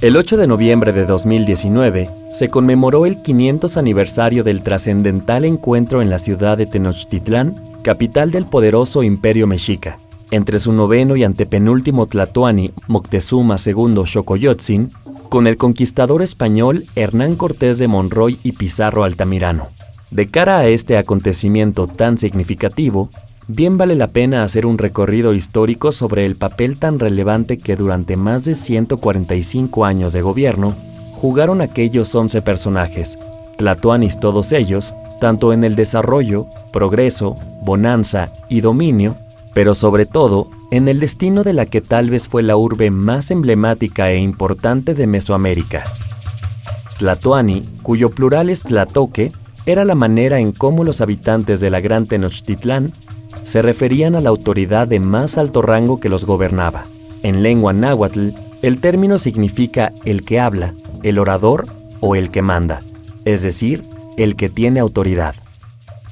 El 8 de noviembre de 2019 se conmemoró el 500 aniversario del trascendental encuentro en la ciudad de Tenochtitlán, capital del poderoso Imperio Mexica, entre su noveno y antepenúltimo tlatoani, Moctezuma II Xocoyotzin, con el conquistador español Hernán Cortés de Monroy y Pizarro Altamirano. De cara a este acontecimiento tan significativo, bien vale la pena hacer un recorrido histórico sobre el papel tan relevante que durante más de 145 años de gobierno jugaron aquellos 11 personajes, tlatoanis todos ellos, tanto en el desarrollo, progreso, bonanza y dominio, pero sobre todo en el destino de la que tal vez fue la urbe más emblemática e importante de Mesoamérica. Tlatoani, cuyo plural es tlatoque, era la manera en cómo los habitantes de la Gran Tenochtitlán se referían a la autoridad de más alto rango que los gobernaba. En lengua náhuatl, el término significa el que habla, el orador o el que manda, es decir, el que tiene autoridad.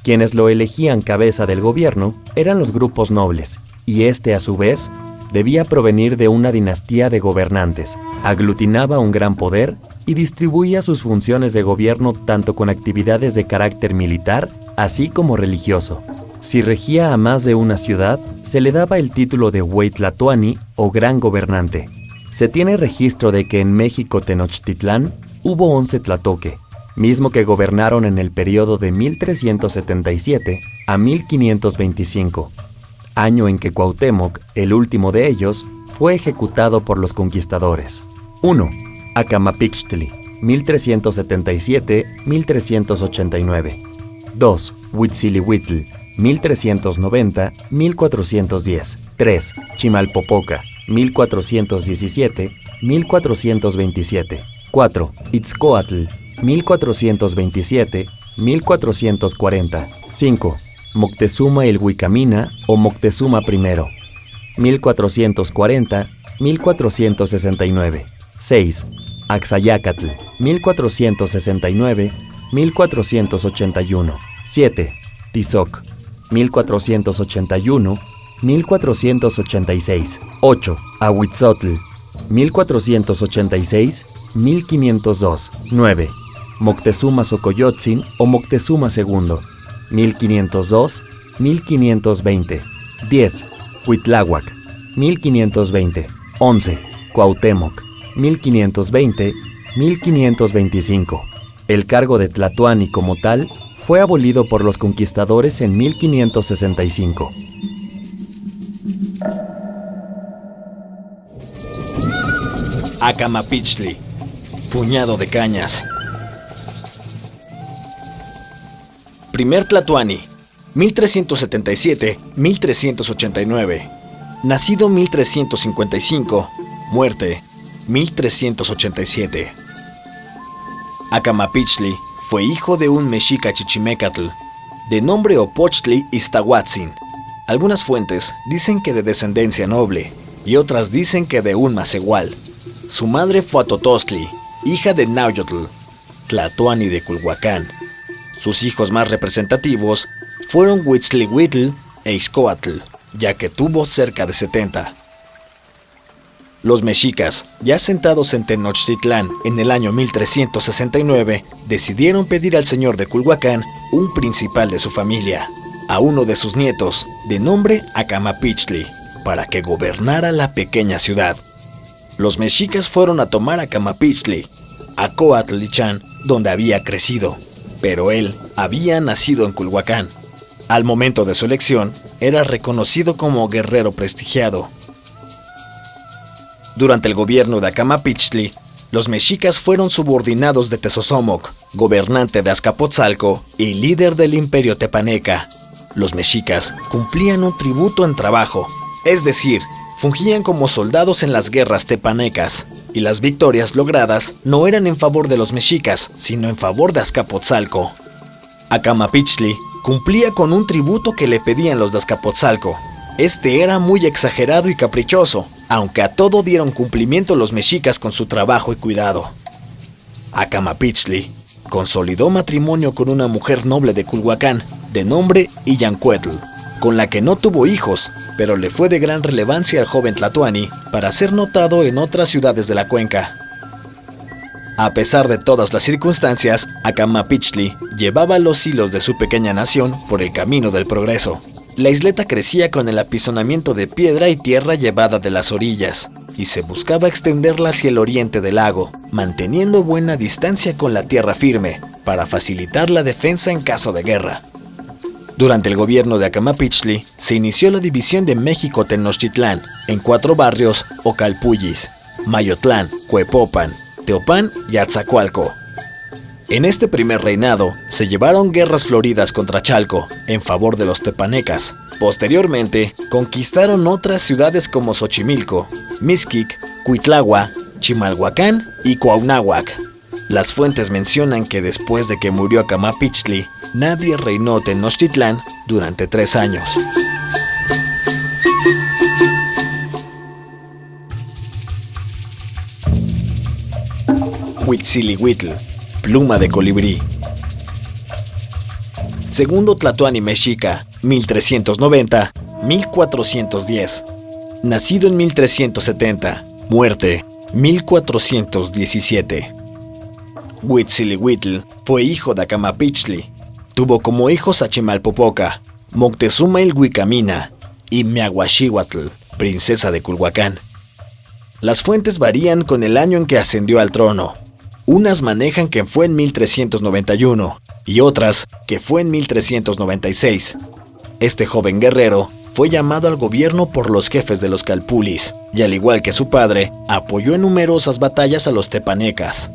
Quienes lo elegían cabeza del gobierno eran los grupos nobles, y este a su vez debía provenir de una dinastía de gobernantes, aglutinaba un gran poder y distribuía sus funciones de gobierno tanto con actividades de carácter militar, así como religioso. Si regía a más de una ciudad, se le daba el título de Güey Tlatoani o Gran Gobernante. Se tiene registro de que en México Tenochtitlán hubo 11 tlatoque, mismo que gobernaron en el periodo de 1377 a 1525, año en que Cuauhtémoc, el último de ellos, fue ejecutado por los conquistadores. 1. Acamapixtli, 1377-1389. 2. Huitzilihuitl, 1390-1410. 3. Chimalpopoca, 1417-1427. 4. Itzcoatl, 1427-1440. 5. Moctezuma el Huicamina o Moctezuma I, 1440-1469. 6. Axayacatl, 1469-1481. 7. Tizoc, 1481-1486. 8. Ahuitzotl, 1486-1502. 9. Moctezuma Xocoyotzin o Moctezuma II, 1502-1520. 10. Huitláhuac, 1520. 11. Cuauhtémoc, 1520-1525. El cargo de tlatoani como tal fue abolido por los conquistadores en 1565. Acamapixtli, puñado de cañas. Primer tlatoani, 1377-1389. Nacido 1355, muerte 1387. Acamapixtli fue hijo de un mexica chichimecatl, de nombre Opochtli Iztahuatzin. Algunas fuentes dicen que de descendencia noble, y otras dicen que de un macehual. Su madre fue Atotostli, hija de Nauyotl, tlatoani de Culhuacán. Sus hijos más representativos fueron Huitzlihuitl e Ixcoatl, ya que tuvo cerca de 70. Los mexicas, ya asentados en Tenochtitlán en el año 1369, decidieron pedir al señor de Culhuacán un principal de su familia, a uno de sus nietos, de nombre Acamapixtli, para que gobernara la pequeña ciudad. Los mexicas fueron a tomar a Acamapixtli, a Coatlichan, donde había crecido, pero él había nacido en Culhuacán. Al momento de su elección, era reconocido como guerrero prestigiado. Durante el gobierno de Acamapixtli, los mexicas fueron subordinados de Tezozomoc, gobernante de Azcapotzalco y líder del imperio tepaneca. Los mexicas cumplían un tributo en trabajo, es decir, fungían como soldados en las guerras tepanecas, y las victorias logradas no eran en favor de los mexicas, sino en favor de Azcapotzalco. Acamapixtli cumplía con un tributo que le pedían los de Azcapotzalco. Este era muy exagerado y caprichoso, aunque a todo dieron cumplimiento los mexicas con su trabajo y cuidado. Acamapixtli consolidó matrimonio con una mujer noble de Culhuacán, de nombre Illancuetl, con la que no tuvo hijos, pero le fue de gran relevancia al joven tlatoani para ser notado en otras ciudades de la cuenca. A pesar de todas las circunstancias, Acamapichtli llevaba los hilos de su pequeña nación por el camino del progreso. La isleta crecía con el apisonamiento de piedra y tierra llevada de las orillas, y se buscaba extenderla hacia el oriente del lago, manteniendo buena distancia con la tierra firme, para facilitar la defensa en caso de guerra. Durante el gobierno de Acamapichtli, se inició la división de México-Tenochtitlán en 4 barrios o calpullis: Mayotlán, Cuepopan, Teopan y Atzacoalco. En este primer reinado, se llevaron guerras floridas contra Chalco, en favor de los tepanecas. Posteriormente, conquistaron otras ciudades como Xochimilco, Mixquic, Cuitlagua, Chimalhuacán y Cuauhnáhuac. Las fuentes mencionan que después de que murió Acamapichtli, nadie reinó Tenochtitlán durante 3 años. Huitzilihuitl, pluma de colibrí. Segundo Tlatoani mexica, 1390-1410. Nacido en 1370, muerte 1417. Huitzilihuitl fue hijo de Acamapichtli. Tuvo como hijos a Chimalpopoca, Moctezuma Ilhuicamina y Miahuaxihuatl, princesa de Culhuacán. Las fuentes varían con el año en que ascendió al trono. Unas manejan que fue en 1391 y otras que fue en 1396. Este joven guerrero fue llamado al gobierno por los jefes de los calpulis y, al igual que su padre, apoyó en numerosas batallas a los tepanecas.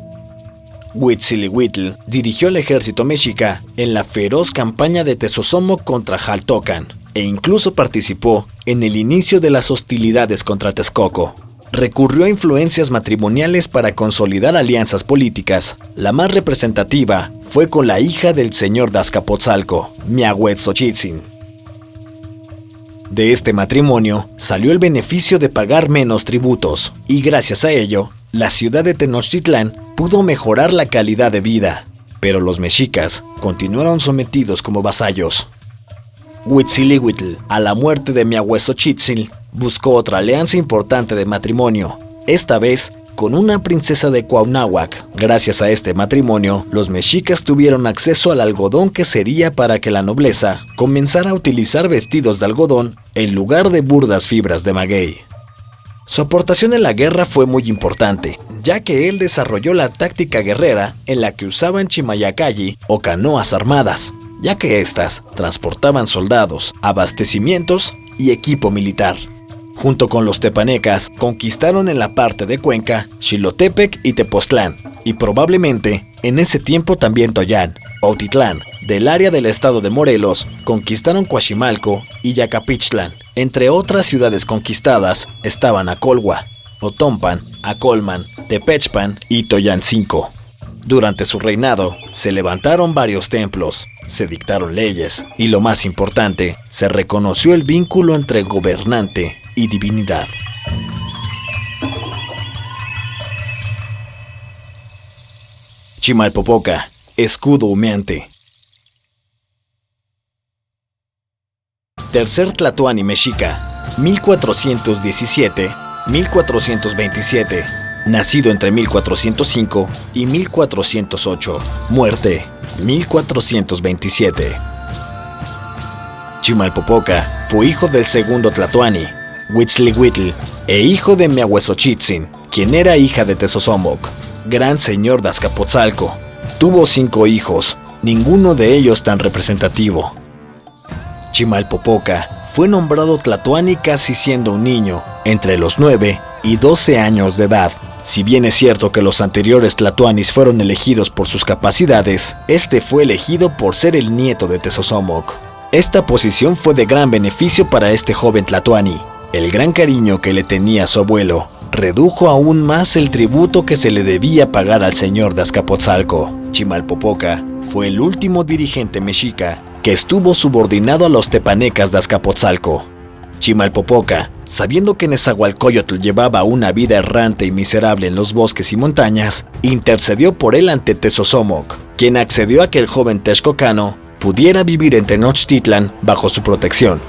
Huitzilihuitl dirigió el ejército mexica en la feroz campaña de Tezosomoc contra Xaltocan e incluso participó en el inicio de las hostilidades contra Texcoco. Recurrió a influencias matrimoniales para consolidar alianzas políticas. La más representativa fue con la hija del señor de Azcapotzalco, Miahuetzotzitzin. De este matrimonio salió el beneficio de pagar menos tributos, y gracias a ello, la ciudad de Tenochtitlán pudo mejorar la calidad de vida, pero los mexicas continuaron sometidos como vasallos. Huitzilihuitl, a la muerte de Miahuetzotzitzin, buscó otra alianza importante de matrimonio, esta vez con una princesa de Cuauhnáhuac. Gracias a este matrimonio, los mexicas tuvieron acceso al algodón, que sería para que la nobleza comenzara a utilizar vestidos de algodón en lugar de burdas fibras de maguey. Su aportación en la guerra fue muy importante, ya que él desarrolló la táctica guerrera en la que usaban chimayacalli o canoas armadas, ya que éstas transportaban soldados, abastecimientos y equipo militar. Junto con los tepanecas, conquistaron en la parte de Cuenca, Xilotepec y Tepoztlán, y probablemente en ese tiempo también Toyán, Autitlán. Del área del estado de Morelos, conquistaron Coaximalco y Yacapichtlan. Entre otras ciudades conquistadas estaban Acolhua, Otompan, Acolman, Tepechpan y Toyancinco. Durante su reinado, se levantaron varios templos, se dictaron leyes y, lo más importante, se reconoció el vínculo entre gobernante y divinidad. Chimalpopoca, escudo humeante. Tercer Tlatoani mexica, 1417-1427. Nacido entre 1405 y 1408. Muerte, 1427. Chimalpopoca fue hijo del segundo Tlatoani, Huitzilihuitl, e hijo de Miahuetzotzitzin, quien era hija de Tezosomoc, gran señor de Azcapotzalco. Tuvo 5 hijos, ninguno de ellos tan representativo. Chimalpopoca fue nombrado Tlatoani casi siendo un niño, entre los 9 y 12 años de edad. Si bien es cierto que los anteriores Tlatoanis fueron elegidos por sus capacidades, este fue elegido por ser el nieto de Tezosomoc. Esta posición fue de gran beneficio para este joven Tlatoani. El gran cariño que le tenía a su abuelo redujo aún más el tributo que se le debía pagar al señor de Azcapotzalco. Chimalpopoca fue el último dirigente mexica que estuvo subordinado a los tepanecas de Azcapotzalco. Chimalpopoca, sabiendo que Nezahualcóyotl llevaba una vida errante y miserable en los bosques y montañas, intercedió por él ante Tezosomoc, quien accedió a que el joven texcocano pudiera vivir en Tenochtitlan bajo su protección.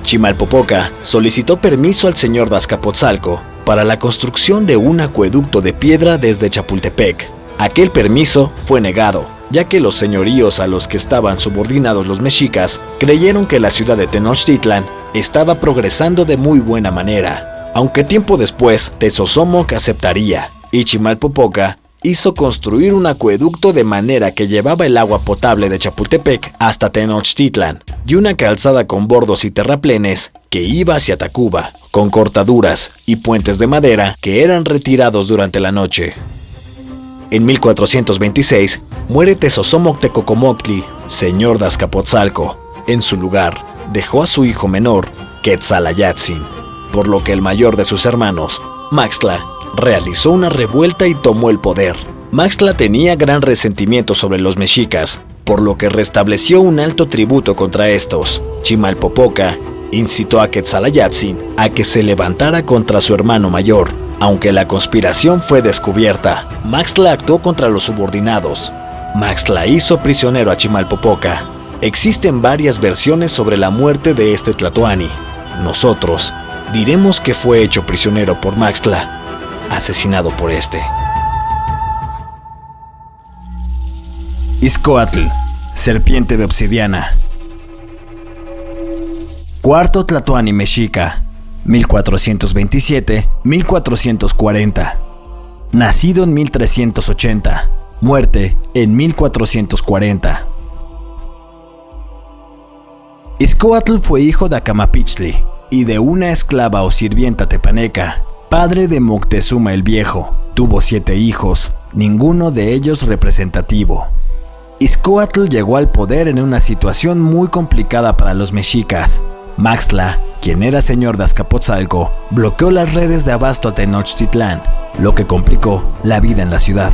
Chimalpopoca solicitó permiso al señor de Azcapotzalco para la construcción de un acueducto de piedra desde Chapultepec, Aquel permiso fue negado, ya que los señoríos a los que estaban subordinados los mexicas creyeron que la ciudad de Tenochtitlan estaba progresando de muy buena manera, aunque tiempo después Tezosomoc aceptaría, y Chimalpopoca hizo construir un acueducto de manera que llevaba el agua potable de Chapultepec hasta Tenochtitlan, y una calzada con bordos y terraplenes que iba hacia Tacuba, con cortaduras y puentes de madera que eran retirados durante la noche. En 1426 muere Tezosomoc Tecocomoctli, señor de Azcapotzalco. En su lugar, dejó a su hijo menor, Quetzalayatzin, por lo que el mayor de sus hermanos, Maxtla, realizó una revuelta y tomó el poder. Maxtla tenía gran resentimiento sobre los mexicas, por lo que restableció un alto tributo contra estos. Chimalpopoca incitó a Quetzalayatzin a que se levantara contra su hermano mayor. Aunque la conspiración fue descubierta, Maxtla actuó contra los subordinados. Maxtla hizo prisionero a Chimalpopoca. Existen varias versiones sobre la muerte de este tlatoani. Nosotros diremos que fue hecho prisionero por Maxtla, asesinado por este. Izcoatl, serpiente de obsidiana. Cuarto tlatoani mexica, 1427-1440. Nacido en 1380, muerte en 1440. Izcoatl fue hijo de Acamapichtli y de una esclava o sirvienta tepaneca, padre de Moctezuma el Viejo. Tuvo 7 hijos, ninguno de ellos representativo. Izcoatl llegó al poder en una situación muy complicada para los mexicas. Maxtla, quien era señor de Azcapotzalco, bloqueó las redes de abasto a Tenochtitlán, lo que complicó la vida en la ciudad.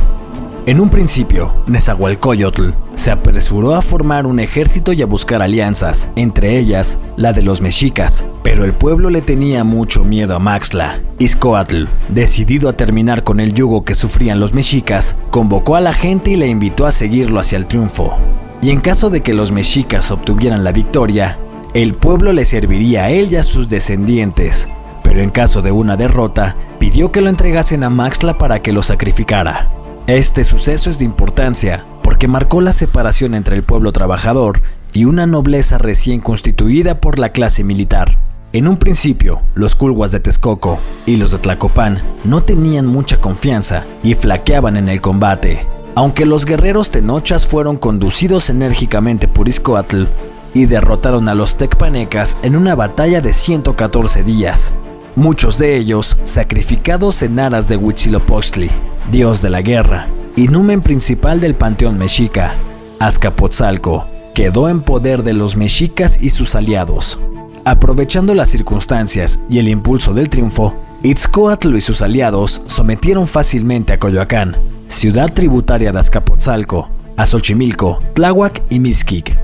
En un principio, Nezahualcóyotl se apresuró a formar un ejército y a buscar alianzas, entre ellas la de los mexicas, pero el pueblo le tenía mucho miedo a Maxtla. Izcoatl, decidido a terminar con el yugo que sufrían los mexicas, convocó a la gente y le invitó a seguirlo hacia el triunfo. Y en caso de que los mexicas obtuvieran la victoria, el pueblo le serviría a él y a sus descendientes, pero en caso de una derrota, pidió que lo entregasen a Maxtla para que lo sacrificara. Este suceso es de importancia porque marcó la separación entre el pueblo trabajador y una nobleza recién constituida por la clase militar. En un principio, los culhuas de Texcoco y los de Tlacopan no tenían mucha confianza y flaqueaban en el combate, aunque los guerreros tenochas fueron conducidos enérgicamente por Izcoatl y derrotaron a los tecpanecas en una batalla de 114 días. Muchos de ellos sacrificados en aras de Huitzilopochtli, dios de la guerra, y numen principal del panteón mexica. Azcapotzalco quedó en poder de los mexicas y sus aliados. Aprovechando las circunstancias y el impulso del triunfo, Izcoatl y sus aliados sometieron fácilmente a Coyoacán, ciudad tributaria de Azcapotzalco, a Xochimilco, Tláhuac y Mixquic.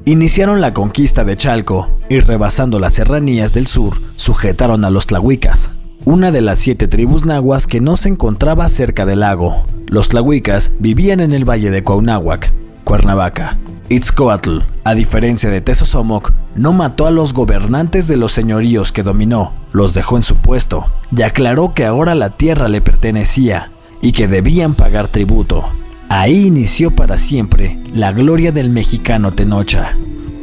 Iniciaron la conquista de Chalco y, rebasando las serranías del sur, sujetaron a los tlahuicas, una de las 7 tribus nahuas que no se encontraba cerca del lago. Los tlahuicas vivían en el valle de Cuauhnáhuac, Cuernavaca. Izcoatl, a diferencia de Tezosomoc, no mató a los gobernantes de los señoríos que dominó, los dejó en su puesto y aclaró que ahora la tierra le pertenecía y que debían pagar tributo. Ahí inició para siempre la gloria del mexicano Tenocha.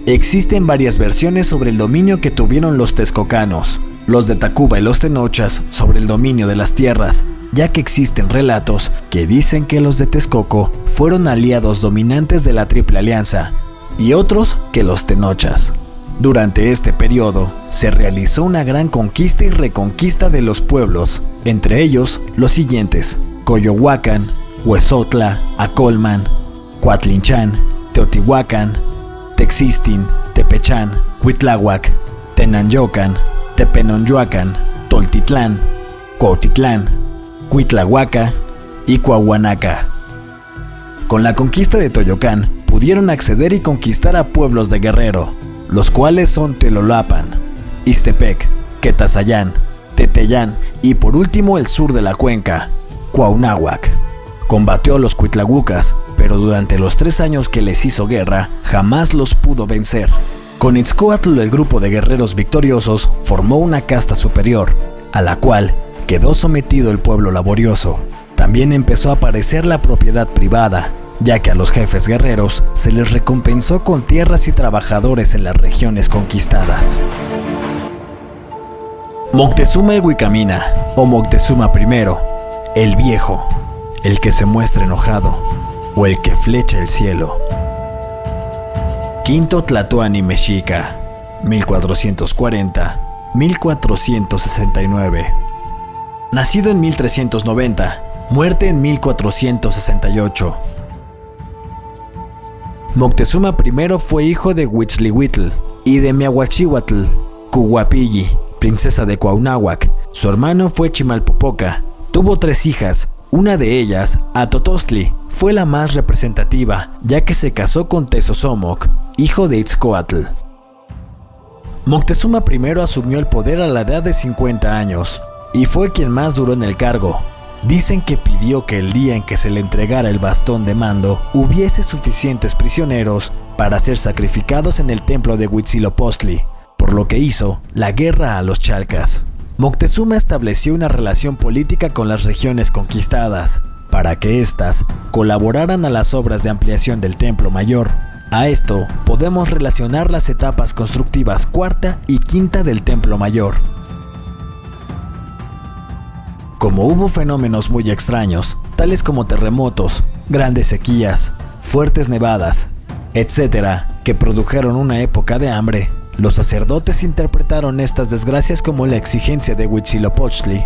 Existen varias versiones sobre el dominio que tuvieron los texcocanos, los de Tacuba y los tenochas sobre el dominio de las tierras, ya que existen relatos que dicen que los de Texcoco fueron aliados dominantes de la Triple Alianza y otros que los tenochas. Durante este periodo se realizó una gran conquista y reconquista de los pueblos, entre ellos los siguientes: Coyohuacán, Huezotla, Acolman, Coatlinchan, Teotihuacán, Texistin, Tepechán, Cuitláhuac, Tenanyocan, Tepenonyoacán, Toltitlán, Cuautitlán, Cuitlahuaca y Coahuanaca. Con la conquista de Toyocán pudieron acceder y conquistar a pueblos de Guerrero, los cuales son Telolapan, Ixtepec, Quetazayán, Teteyán y por último el sur de la cuenca, Cuauhnáhuac. Combatió a los cuitlahuacas, pero durante los 3 años que les hizo guerra, jamás los pudo vencer. Con Izcoatl, el grupo de guerreros victoriosos formó una casta superior, a la cual quedó sometido el pueblo laborioso. También empezó a aparecer la propiedad privada, ya que a los jefes guerreros se les recompensó con tierras y trabajadores en las regiones conquistadas. Moctezuma el Wicamina, o Moctezuma I, el Viejo, el que se muestra enojado, o el que flecha el cielo. Quinto Tlatoani Mexica, 1440-1469. Nacido en 1390, muerte en 1468. Moctezuma I fue hijo de Huitzlihuitl y de Miahuachihuatl Cuhuapilli, princesa de Cuauhnáhuac. Su hermano fue Chimalpopoca. Tuvo 3 hijas. Una de ellas, Atotoztli, fue la más representativa, ya que se casó con Tezosomoc, hijo de Itzcoatl. Moctezuma I asumió el poder a la edad de 50 años, y fue quien más duró en el cargo. Dicen que pidió que el día en que se le entregara el bastón de mando hubiese suficientes prisioneros para ser sacrificados en el templo de Huitzilopochtli, por lo que hizo la guerra a los chalcas. Moctezuma estableció una relación política con las regiones conquistadas, para que éstas colaboraran a las obras de ampliación del Templo Mayor. A esto podemos relacionar las etapas constructivas cuarta y quinta del Templo Mayor. Como hubo fenómenos muy extraños, tales como terremotos, grandes sequías, fuertes nevadas, etc., que produjeron una época de hambre, los sacerdotes interpretaron estas desgracias como la exigencia de Huitzilopochtli,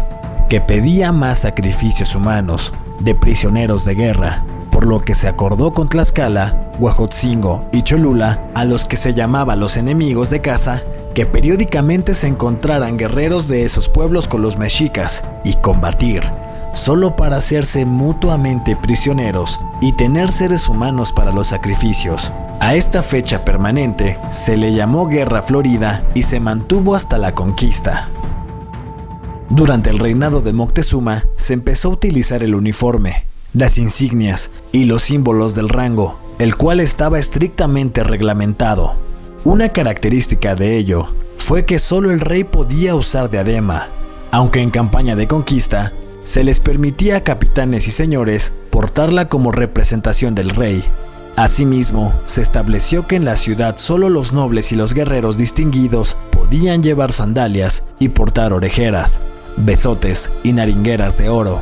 que pedía más sacrificios humanos, de prisioneros de guerra, por lo que se acordó con Tlaxcala, Huejotzingo y Cholula, a los que se llamaba los enemigos de casa, que periódicamente se encontraran guerreros de esos pueblos con los mexicas y combatir, solo para hacerse mutuamente prisioneros y tener seres humanos para los sacrificios. A esta fecha permanente se le llamó Guerra Florida y se mantuvo hasta la conquista. Durante el reinado de Moctezuma se empezó a utilizar el uniforme, las insignias y los símbolos del rango, el cual estaba estrictamente reglamentado. Una característica de ello fue que solo el rey podía usar diadema, aunque en campaña de conquista se les permitía a capitanes y señores portarla como representación del rey. Asimismo, se estableció que en la ciudad solo los nobles y los guerreros distinguidos podían llevar sandalias y portar orejeras, besotes y naringueras de oro.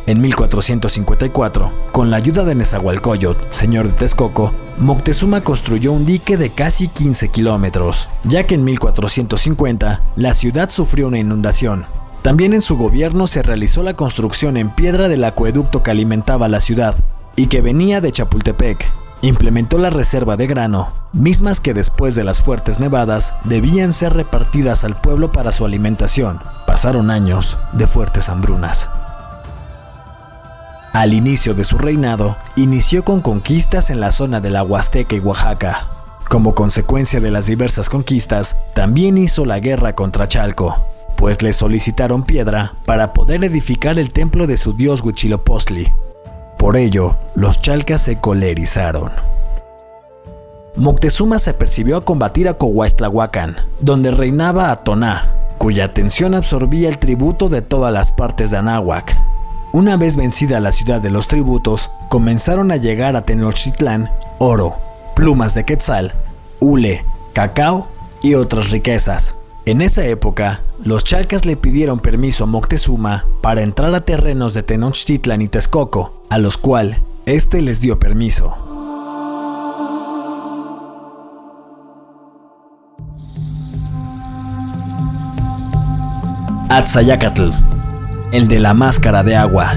En 1454, con la ayuda de Nezahualcóyotl, señor de Texcoco, Moctezuma construyó un dique de casi 15 kilómetros, ya que en 1450 la ciudad sufrió una inundación. También en su gobierno se realizó la construcción en piedra del acueducto que alimentaba la ciudad y que venía de Chapultepec. Implementó la reserva de grano, mismas que después de las fuertes nevadas debían ser repartidas al pueblo para su alimentación. Pasaron años de fuertes hambrunas. Al inicio de su reinado, inició con conquistas en la zona de la Huasteca y Oaxaca. Como consecuencia de las diversas conquistas, también hizo la guerra contra Chalco, pues le solicitaron piedra para poder edificar el templo de su dios Huitzilopochtli. Por ello, los chalcas se colerizaron. Moctezuma se apercibió a combatir a Cohuachtlahuacan, donde reinaba Atoná, cuya atención absorbía el tributo de todas las partes de Anáhuac. Una vez vencida la ciudad de los tributos, comenzaron a llegar a Tenochtitlán oro, plumas de quetzal, hule, cacao y otras riquezas. En esa época, los chalcas le pidieron permiso a Moctezuma para entrar a terrenos de Tenochtitlán y Texcoco, a los cuales este les dio permiso. Atzayacatl, el de la máscara de agua.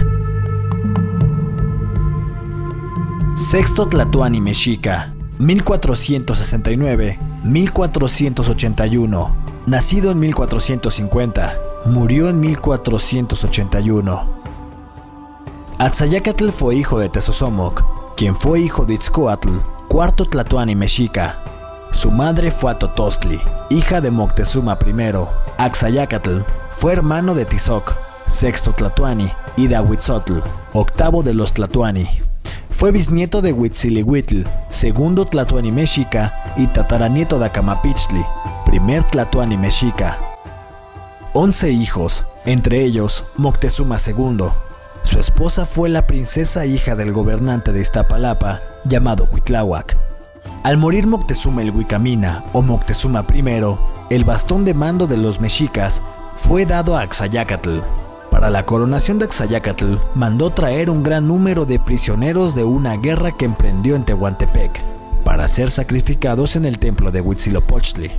Sexto Tlatoani Mexica, 1469-1481. Nacido en 1450, murió en 1481. Atzayacatl fue hijo de Tezosomoc, quien fue hijo de Itzcoatl, cuarto Tlatoani Mexica. Su madre fue Atotoztli, hija de Moctezuma I. Axayacatl fue hermano de Tizoc, sexto Tlatoani, y de Ahuitzotl, octavo de los Tlatoani. Fue bisnieto de Huitzilihuitl, segundo Tlatoani Mexica, y tataranieto de Acamapichtli, primer Tlatoani Mexica. 11 hijos, entre ellos Moctezuma II. Su esposa fue la princesa hija del gobernante de Iztapalapa, llamado Cuitláhuac. Al morir Moctezuma el Huicamina, o Moctezuma I, el bastón de mando de los mexicas fue dado a Axayácatl. Para la coronación de Axayácatl, mandó traer un gran número de prisioneros de una guerra que emprendió en Tehuantepec, para ser sacrificados en el templo de Huitzilopochtli.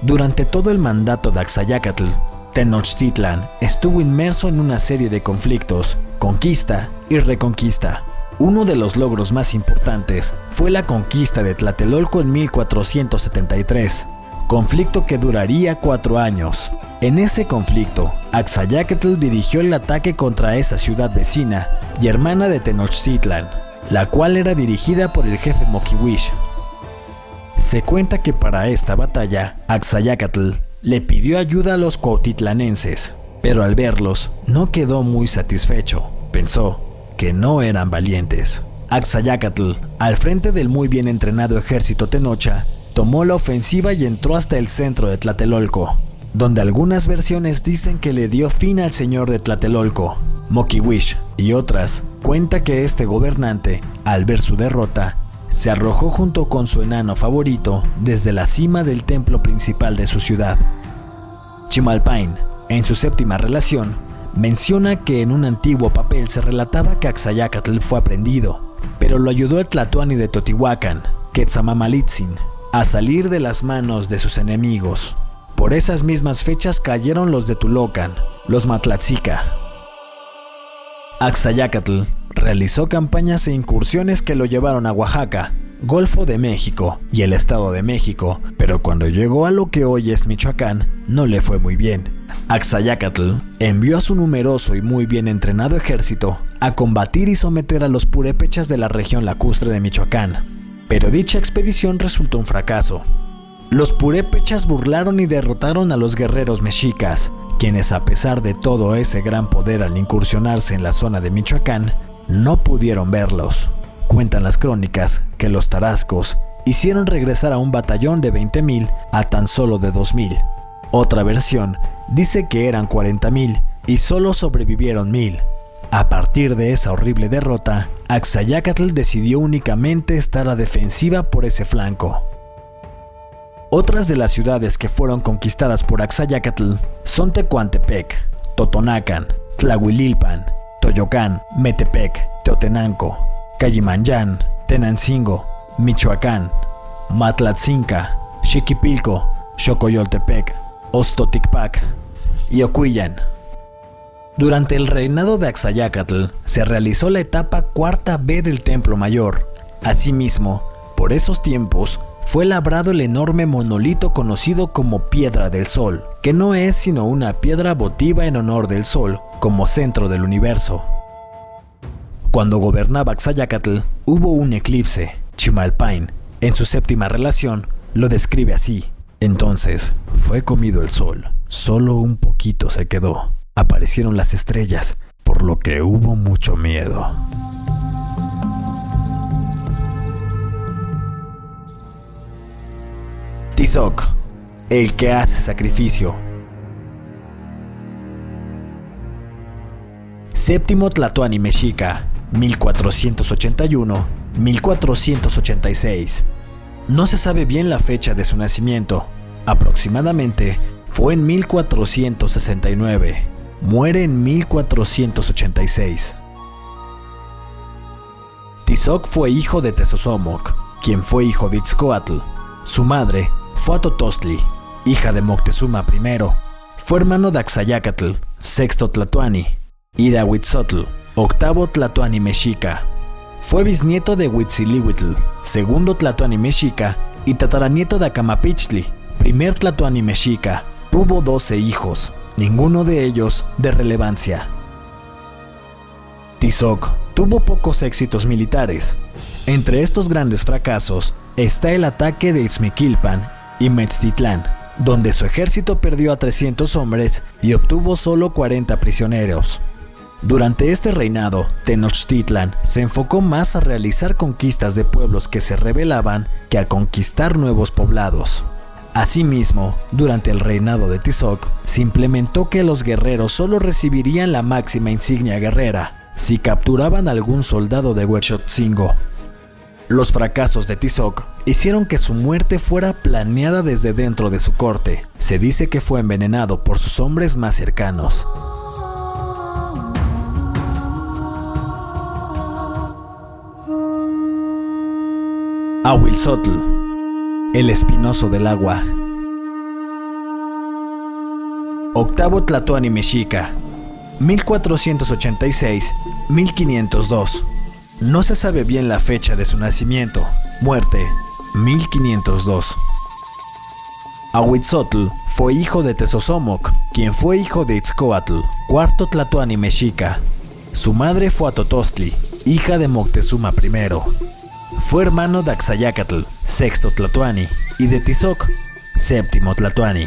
Durante todo el mandato de Axayácatl, Tenochtitlan estuvo inmerso en una serie de conflictos, conquista y reconquista. Uno de los logros más importantes fue la conquista de Tlatelolco en 1473, conflicto que duraría 4 años. En ese conflicto, Axayácatl dirigió el ataque contra esa ciudad vecina y hermana de Tenochtitlan, la cual era dirigida por el jefe Moquihuish. Se cuenta que para esta batalla, Axayácatl le pidió ayuda a los cuautitlanenses, pero al verlos no quedó muy satisfecho. Pensó que no eran valientes. Axayácatl, al frente del muy bien entrenado ejército tenocha, tomó la ofensiva y entró hasta el centro de Tlatelolco, donde algunas versiones dicen que le dio fin al señor de Tlatelolco, Moquihuish, y otras cuenta que este gobernante, al ver su derrota, se arrojó junto con su enano favorito desde la cima del templo principal de su ciudad. Chimalpain, en su 7ª relación, menciona que en un antiguo papel se relataba que Axayácatl fue aprendido, pero lo ayudó el Tlatoani de Teotihuacán, Quetzamamalitzin, a salir de las manos de sus enemigos. Por esas mismas fechas cayeron los de Tulocan, los Matlatzica. Axayácatl realizó campañas e incursiones que lo llevaron a Oaxaca, Golfo de México y el Estado de México, pero cuando llegó a lo que hoy es Michoacán, no le fue muy bien. Axayácatl envió a su numeroso y muy bien entrenado ejército a combatir y someter a los purépechas de la región lacustre de Michoacán, pero dicha expedición resultó un fracaso. Los purépechas burlaron y derrotaron a los guerreros mexicas, quienes a pesar de todo ese gran poder al incursionarse en la zona de Michoacán, no pudieron verlos. Cuentan las crónicas que los tarascos hicieron regresar a un batallón de 20,000 a tan solo de 2,000. Otra versión dice que eran 40,000 y solo sobrevivieron 1,000. A partir de esa horrible derrota, Axayácatl decidió únicamente estar a defensiva por ese flanco. Otras de las ciudades que fueron conquistadas por Axayácatl son Tecuantepec, Totonacan, Tlahuililpan, Toyocán, Metepec, Teotenanco, Cayimanján, Tenancingo, Michoacán, Matlatzinca, Xiquipilco, Xocoyoltepec, Ostoticpac y Ocuillan. Durante el reinado de Axayácatl se realizó la etapa 4ª B del Templo Mayor. Asimismo, por esos tiempos fue labrado el enorme monolito conocido como Piedra del Sol, que no es sino una piedra votiva en honor del Sol como centro del universo. Cuando gobernaba Axayácatl, hubo un eclipse. Chimalpain, en su 7ª relación, lo describe así: entonces fue comido el sol, solo un poquito se quedó. Aparecieron las estrellas, por lo que hubo mucho miedo. Tizoc, el que hace sacrificio. Séptimo Tlatoani Mexica, 1481-1486. No se sabe bien la fecha de su nacimiento. Aproximadamente fue en 1469. Muere en 1486. Tizoc fue hijo de Tezozomoc, quien fue hijo de Itzcoatl. Su madre fue Atotostli, hija de Moctezuma I. Fue hermano de Axayácatl, sexto Tlatoani, y de Ahuitzotl, octavo Tlatoani Mexica. Fue bisnieto de Huitzilihuitl, segundo Tlatoani Mexica, y tataranieto de Acamapichtli, primer Tlatoani Mexica. Tuvo 12 hijos, ninguno de ellos de relevancia. Tizoc tuvo pocos éxitos militares. Entre estos grandes fracasos está el ataque de Ixmiquilpan y Metztitlán, donde su ejército perdió a 300 hombres y obtuvo solo 40 prisioneros. Durante este reinado, Tenochtitlan se enfocó más a realizar conquistas de pueblos que se rebelaban que a conquistar nuevos poblados. Asimismo, durante el reinado de Tizoc, se implementó que los guerreros solo recibirían la máxima insignia guerrera, si capturaban a algún soldado de Huexotzingo. Los fracasos de Tizoc hicieron que su muerte fuera planeada desde dentro de su corte. Se dice que fue envenenado por sus hombres más cercanos. Ahuitzotl, el espinoso del agua. Octavo Tlatoani Mexica, 1486-1502. No se sabe bien la fecha de su nacimiento. Muerte, 1502. Ahuitzotl fue hijo de Tezozomoc, quien fue hijo de Itzcoatl, cuarto Tlatoani Mexica. Su madre fue Atotoztli, hija de Moctezuma I. Fue hermano de Axayácatl, sexto Tlatoani, y de Tizoc, séptimo Tlatoani.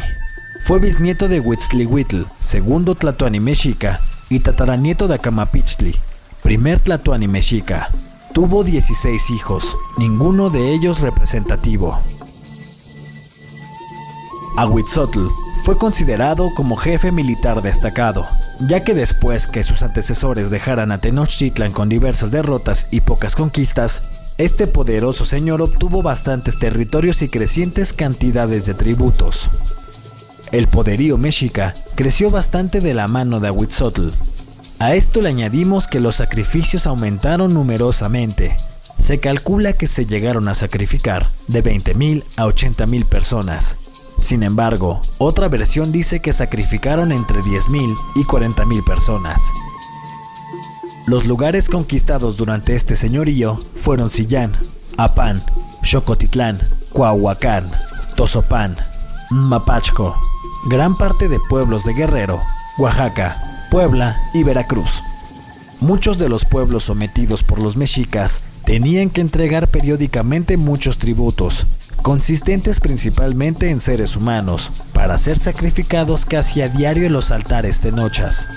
Fue bisnieto de Huitztlihuitl, segundo Tlatoani Mexica, y tataranieto de Acamapichtli, primer Tlatoani Mexica. Tuvo 16 hijos, ninguno de ellos representativo. Ahuitzotl fue considerado como jefe militar destacado, ya que después que sus antecesores dejaran a Tenochtitlan con diversas derrotas y pocas conquistas, este poderoso señor obtuvo bastantes territorios y crecientes cantidades de tributos. El poderío mexica creció bastante de la mano de Ahuitzotl. A esto le añadimos que los sacrificios aumentaron numerosamente. Se calcula que se llegaron a sacrificar de 20,000 a 80,000 personas. Sin embargo, otra versión dice que sacrificaron entre 10,000 y 40,000 personas. Los lugares conquistados durante este señorío fueron Sillán, Apán, Xocotitlán, Coahuacán, Tozopán, Mapachco, gran parte de pueblos de Guerrero, Oaxaca, Puebla y Veracruz. Muchos de los pueblos sometidos por los mexicas tenían que entregar periódicamente muchos tributos, consistentes principalmente en seres humanos, para ser sacrificados casi a diario en los altares tenochas.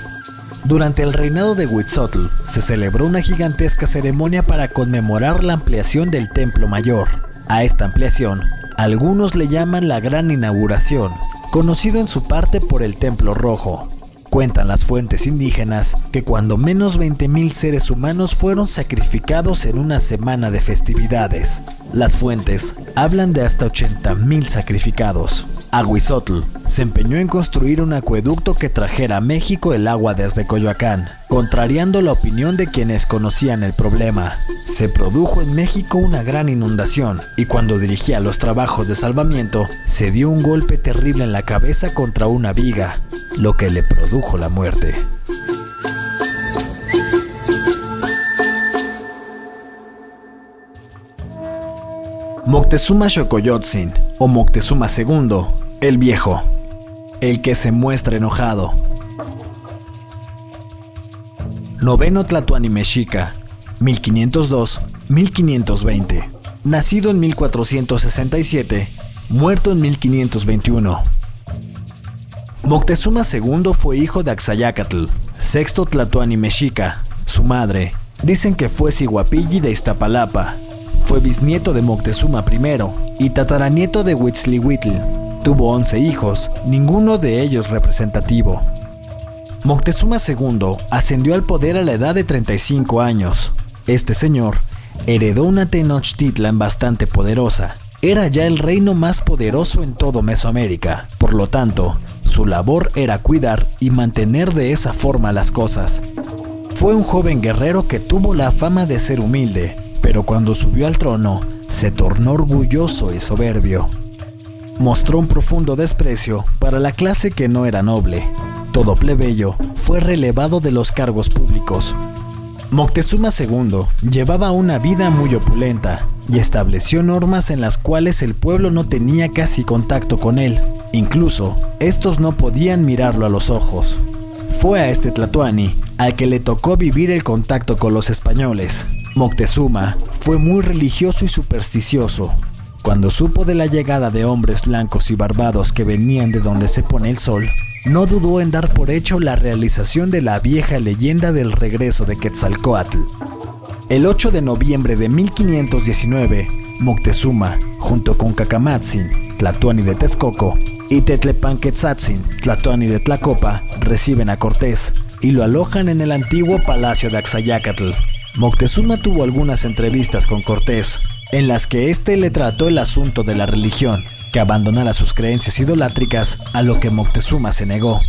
Durante el reinado de Huitzotl se celebró una gigantesca ceremonia para conmemorar la ampliación del Templo Mayor. A esta ampliación, algunos le llaman la Gran Inauguración, conocido en su parte por el Templo Rojo. Cuentan las fuentes indígenas que cuando menos 20,000 seres humanos fueron sacrificados en una semana de festividades. Las fuentes hablan de hasta 80,000 sacrificados. Ahuitzotl se empeñó en construir un acueducto que trajera a México el agua desde Coyoacán, contrariando la opinión de quienes conocían el problema. Se produjo en México una gran inundación y cuando dirigía los trabajos de salvamiento, se dio un golpe terrible en la cabeza contra una viga, lo que le produjo la muerte. Moctezuma Xocoyotzin o Moctezuma II, el Viejo, el que se muestra enojado. Noveno Tlatoani Mexica, 1502-1520. Nacido en 1467, muerto en 1521. Moctezuma II fue hijo de Axayácatl, sexto Tlatoani Mexica. Su madre, dicen que fue Siguapilli de Iztapalapa. Fue bisnieto de Moctezuma I y tataranieto de Huitztlihuitl. Tuvo 11 hijos, ninguno de ellos representativo. Moctezuma II ascendió al poder a la edad de 35 años. Este señor heredó una Tenochtitlan bastante poderosa. Era ya el reino más poderoso en todo Mesoamérica. Por lo tanto, su labor era cuidar y mantener de esa forma las cosas. Fue un joven guerrero que tuvo la fama de ser humilde, pero cuando subió al trono, se tornó orgulloso y soberbio. Mostró un profundo desprecio para la clase que no era noble. Todo plebeyo fue relevado de los cargos públicos. Moctezuma II llevaba una vida muy opulenta y estableció normas en las cuales el pueblo no tenía casi contacto con él. Incluso, estos no podían mirarlo a los ojos. Fue a este Tlatoani al que le tocó vivir el contacto con los españoles. Moctezuma fue muy religioso y supersticioso. Cuando supo de la llegada de hombres blancos y barbados que venían de donde se pone el sol, no dudó en dar por hecho la realización de la vieja leyenda del regreso de Quetzalcóatl. El 8 de noviembre de 1519, Moctezuma, junto con Cacamatzin, Tlatoani de Texcoco, y Tetlepanquetzatzin, Tlatoani de Tlacopa, reciben a Cortés, y lo alojan en el antiguo palacio de Axayácatl. Moctezuma tuvo algunas entrevistas con Cortés, en las que éste le trató el asunto de la religión, que abandonara sus creencias idolátricas, a lo que Moctezuma se negó.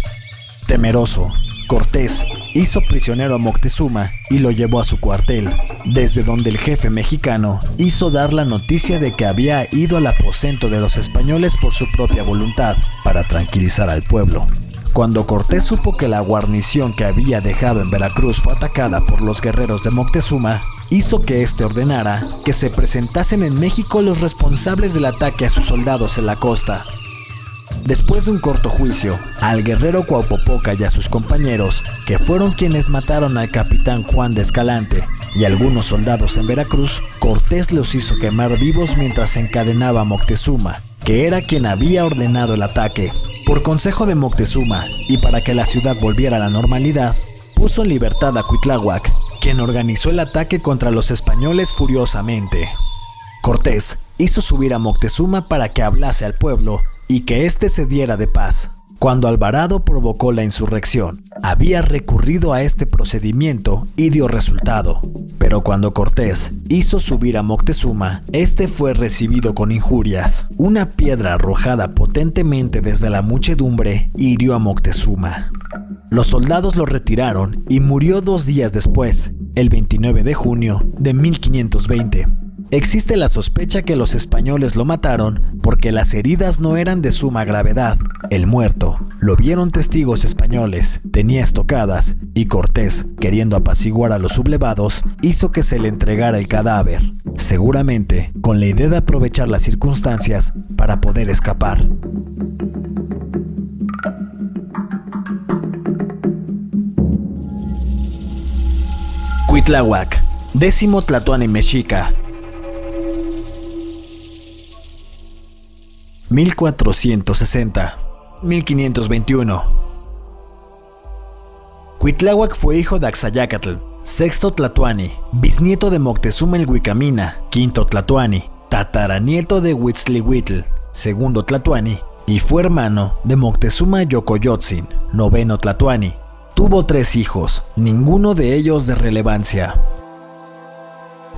Temeroso, Cortés hizo prisionero a Moctezuma y lo llevó a su cuartel, desde donde el jefe mexicano hizo dar la noticia de que había ido al aposento de los españoles por su propia voluntad, para tranquilizar al pueblo. Cuando Cortés supo que la guarnición que había dejado en Veracruz fue atacada por los guerreros de Moctezuma, hizo que éste ordenara que se presentasen en México los responsables del ataque a sus soldados en la costa. Después de un corto juicio, al guerrero Cuaupopoca y a sus compañeros, que fueron quienes mataron al capitán Juan de Escalante y algunos soldados en Veracruz, Cortés los hizo quemar vivos mientras encadenaba a Moctezuma, que era quien había ordenado el ataque. Por consejo de Moctezuma, y para que la ciudad volviera a la normalidad, puso en libertad a Cuitláhuac, quien organizó el ataque contra los españoles furiosamente. Cortés hizo subir a Moctezuma para que hablase al pueblo y que éste se diera de paz. Cuando Alvarado provocó la insurrección, había recurrido a este procedimiento y dio resultado. Pero cuando Cortés hizo subir a Moctezuma, este fue recibido con injurias. Una piedra arrojada potentemente desde la muchedumbre hirió a Moctezuma. Los soldados lo retiraron y murió 2 días después, el 29 de junio de 1520. Existe la sospecha que los españoles lo mataron porque las heridas no eran de suma gravedad. El muerto lo vieron testigos españoles, tenía estocadas, y Cortés, queriendo apaciguar a los sublevados, hizo que se le entregara el cadáver, seguramente con la idea de aprovechar las circunstancias para poder escapar. Cuitláhuac, 10º Tlatoani mexica. 1460-1521. Cuitláhuac fue hijo de Axayácatl, 6º Tlatoani, bisnieto de Moctezuma el Huicamina, 5º Tlatoani, tataranieto de Huitzlihuitl, 2º Tlatoani, y fue hermano de Moctezuma Yocoyotzin, 9º Tlatoani. Tuvo 3 hijos, ninguno de ellos de relevancia.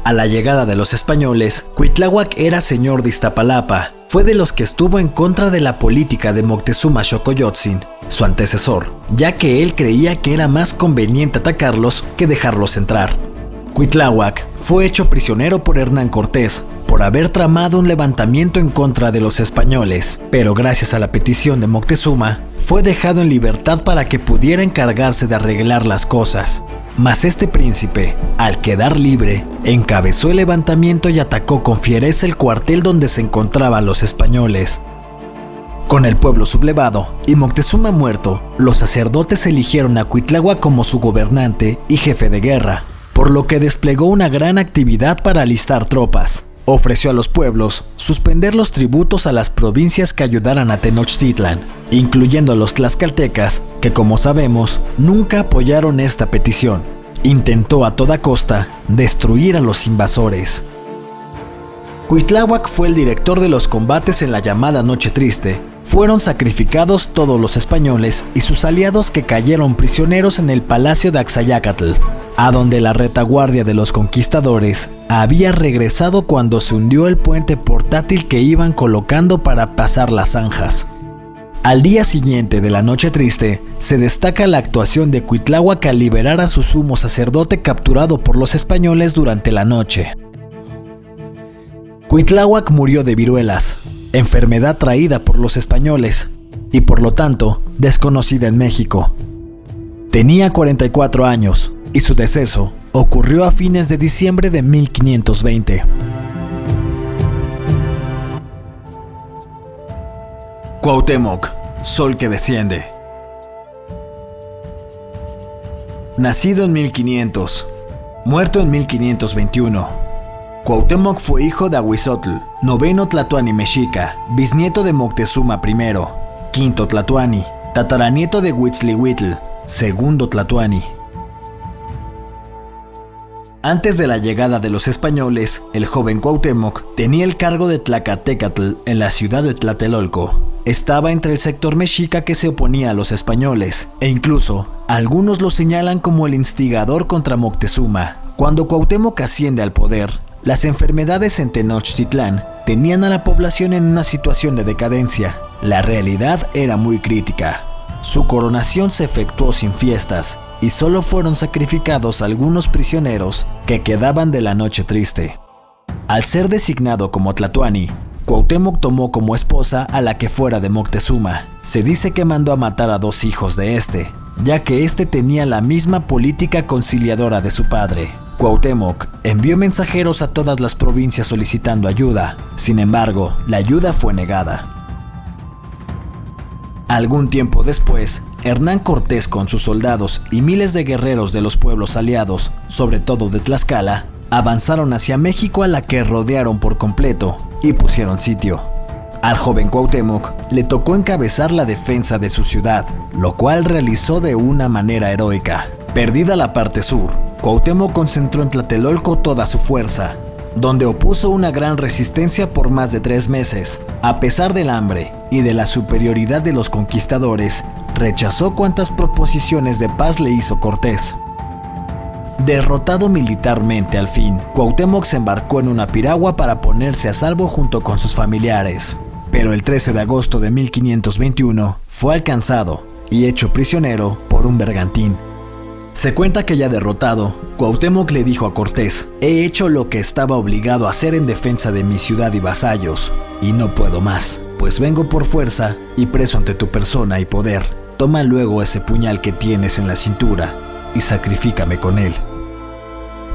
A la llegada de los españoles, Cuitláhuac era señor de Iztapalapa. Fue de los que estuvo en contra de la política de Moctezuma Xocoyotzin, su antecesor, ya que él creía que era más conveniente atacarlos que dejarlos entrar. Cuitláhuac fue hecho prisionero por Hernán Cortés por haber tramado un levantamiento en contra de los españoles, pero gracias a la petición de Moctezuma, fue dejado en libertad para que pudiera encargarse de arreglar las cosas. Mas este príncipe, al quedar libre, encabezó el levantamiento y atacó con fiereza el cuartel donde se encontraban los españoles. Con el pueblo sublevado y Moctezuma muerto, los sacerdotes eligieron a Cuitláhuac como su gobernante y jefe de guerra, por lo que desplegó una gran actividad para alistar tropas. Ofreció a los pueblos suspender los tributos a las provincias que ayudaran a Tenochtitlan, incluyendo a los tlaxcaltecas, que como sabemos, nunca apoyaron esta petición. Intentó a toda costa destruir a los invasores. Cuitláhuac fue el director de los combates en la llamada Noche Triste. Fueron sacrificados todos los españoles y sus aliados que cayeron prisioneros en el palacio de Axayácatl, a donde la retaguardia de los conquistadores había regresado cuando se hundió el puente portátil que iban colocando para pasar las zanjas. Al día siguiente de la Noche Triste, se destaca la actuación de Cuitláhuac al liberar a su sumo sacerdote capturado por los españoles durante la noche. Cuitláhuac murió de viruelas, enfermedad traída por los españoles y por lo tanto desconocida en México. Tenía 44 años y su deceso ocurrió a fines de diciembre de 1520. Cuauhtémoc, sol que desciende. Nacido en 1500, muerto en 1521. Cuauhtémoc fue hijo de Ahuizotl, 9º Tlatoani mexica, bisnieto de Moctezuma I, 5º Tlatoani, tataranieto de Huitzlihuitl, 2º Tlatoani. Antes de la llegada de los españoles, el joven Cuauhtémoc tenía el cargo de Tlacatecatl en la ciudad de Tlatelolco. estaba entre el sector mexica que se oponía a los españoles, e incluso algunos lo señalan como el instigador contra Moctezuma. Cuando Cuauhtémoc asciende al poder, las enfermedades en Tenochtitlán tenían a la población en una situación de decadencia. La realidad era muy crítica. Su coronación se efectuó sin fiestas y solo fueron sacrificados algunos prisioneros que quedaban de la noche triste. Al ser designado como Tlatoani, Cuauhtémoc tomó como esposa a la que fuera de Moctezuma. Se dice que mandó a matar a 2 hijos de este, ya que este tenía la misma política conciliadora de su padre. Cuauhtémoc envió mensajeros a todas las provincias solicitando ayuda. Sin embargo, la ayuda fue negada. Algún tiempo después, Hernán Cortés con sus soldados y miles de guerreros de los pueblos aliados, sobre todo de Tlaxcala, avanzaron hacia México, a la que rodearon por completo y pusieron sitio. Al joven Cuauhtémoc le tocó encabezar la defensa de su ciudad, lo cual realizó de una manera heroica. Perdida la parte sur, Cuauhtémoc concentró en Tlatelolco toda su fuerza, donde opuso una gran resistencia por más de 3 meses. A pesar del hambre y de la superioridad de los conquistadores, rechazó cuantas proposiciones de paz le hizo Cortés. Derrotado militarmente al fin, Cuauhtémoc se embarcó en una piragua para ponerse a salvo junto con sus familiares. Pero el 13 de agosto de 1521 fue alcanzado y hecho prisionero por un bergantín. Se cuenta que ya derrotado, Cuauhtémoc le dijo a Cortés: «He hecho lo que estaba obligado a hacer en defensa de mi ciudad y vasallos, y no puedo más, pues vengo por fuerza y preso ante tu persona y poder. Toma luego ese puñal que tienes en la cintura y sacrifícame con él».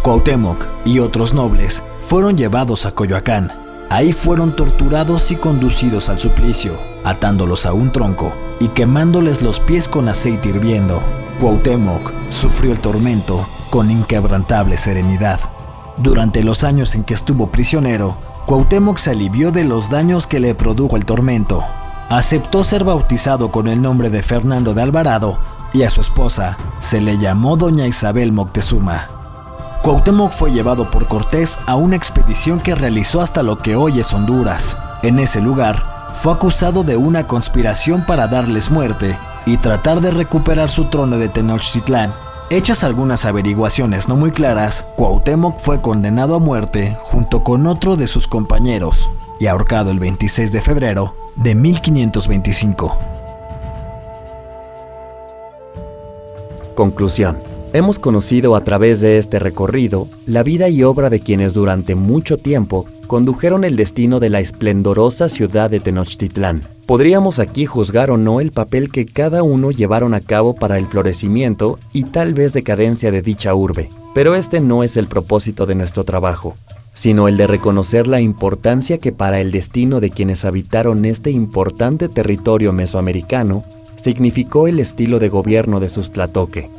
Cuauhtémoc y otros nobles fueron llevados a Coyoacán. Ahí fueron torturados y conducidos al suplicio, atándolos a un tronco y quemándoles los pies con aceite hirviendo. Cuauhtémoc sufrió el tormento con inquebrantable serenidad. Durante los años en que estuvo prisionero, Cuauhtémoc se alivió de los daños que le produjo el tormento. Aceptó ser bautizado con el nombre de Fernando de Alvarado y a su esposa se le llamó Doña Isabel Moctezuma. Cuauhtémoc fue llevado por Cortés a una expedición que realizó hasta lo que hoy es Honduras. En ese lugar, fue acusado de una conspiración para darles muerte y tratar de recuperar su trono de Tenochtitlán. Hechas algunas averiguaciones no muy claras, Cuauhtémoc fue condenado a muerte junto con otro de sus compañeros y ahorcado el 26 de febrero de 1525. Conclusión. Hemos conocido a través de este recorrido la vida y obra de quienes durante mucho tiempo condujeron el destino de la esplendorosa ciudad de Tenochtitlán. Podríamos aquí juzgar o no el papel que cada uno llevaron a cabo para el florecimiento y tal vez decadencia de dicha urbe, pero este no es el propósito de nuestro trabajo, sino el de reconocer la importancia que para el destino de quienes habitaron este importante territorio mesoamericano significó el estilo de gobierno de sus tlatoque.